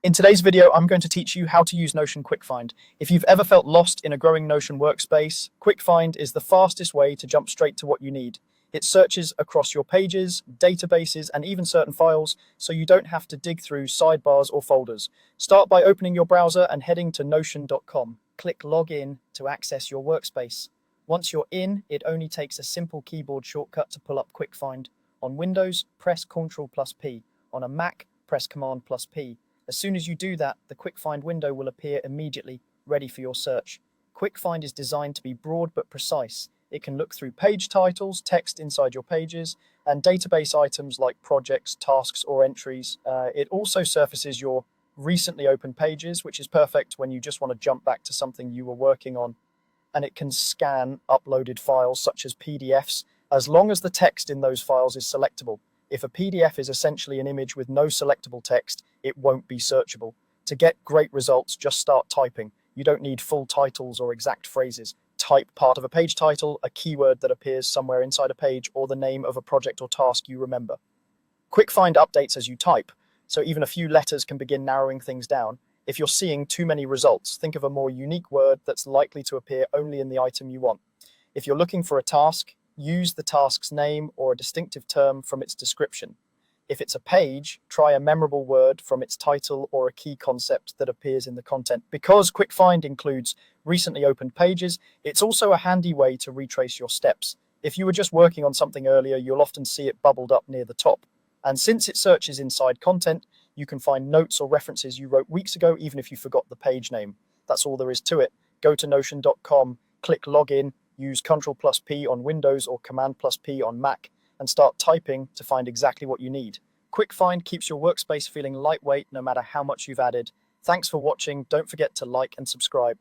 In today's video, I'm going to teach you how to use Notion Quick Find. If you've ever felt lost in a growing Notion workspace, Quick Find is the fastest way to jump straight to what you need. It searches across your pages, databases, and even certain files, so you don't have to dig through sidebars or folders. Start by opening your browser and heading to notion.com. Click Login to access your workspace. Once you're in, it only takes a simple keyboard shortcut to pull up Quick Find. On Windows, press Ctrl+P. On a Mac, press Command+P. As soon as you do that, the Quick Find window will appear immediately, ready for your search. Quick Find is designed to be broad but precise. It can look through page titles, text inside your pages, and database items like projects, tasks, or entries. It also surfaces your recently opened pages, which is perfect when you just want to jump back to something you were working on. And it can scan uploaded files such as PDFs, as long as the text in those files is selectable. If a PDF is essentially an image with no selectable text, it won't be searchable. To get great results, just start typing. You don't need full titles or exact phrases. Type part of a page title, a keyword that appears somewhere inside a page, or the name of a project or task you remember. Quick Find updates as you type, so even a few letters can begin narrowing things down. If you're seeing too many results, think of a more unique word that's likely to appear only in the item you want. If you're looking for a task, use the task's name or a distinctive term from its description. If it's a page, try a memorable word from its title or a key concept that appears in the content. Because Quick Find includes recently opened pages, it's also a handy way to retrace your steps. If you were just working on something earlier, you'll often see it bubbled up near the top. And since it searches inside content, you can find notes or references you wrote weeks ago, even if you forgot the page name. That's all there is to it. Go to notion.com, click Login, use Ctrl+P on Windows or Command+P on Mac, and start typing to find exactly what you need. Quick Find keeps your workspace feeling lightweight no matter how much you've added. Thanks for watching. Don't forget to like and subscribe.